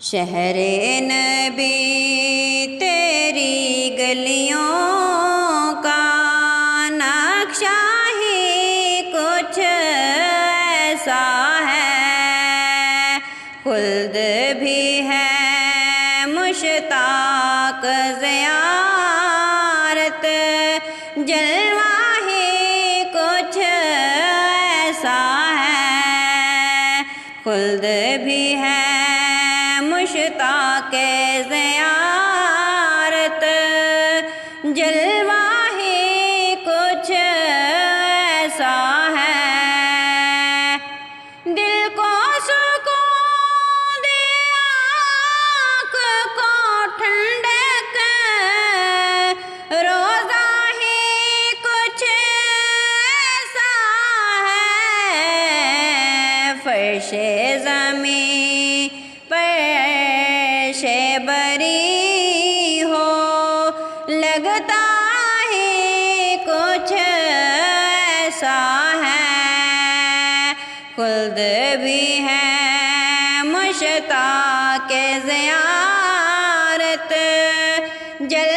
شہر نبی تیری گلیوں کا نقشہ ہی کچھ ایسا ہے، خلد بھی ہے مشتاق زیارت، جلوہ ہی کچھ ایسا ہے، خلد بھی ہے مشتاق زیارت، جلوہ ہی کچھ ایسا ہے، دل کو سکون دے آنکھ کو ٹھنڈک، روزہ ہی کچھ ایسا ہے، فرش زمین فرش بری ہو لگتا ہی کچھ ایسا ہے، خلد بھی ہے مشتاق زیارت، جل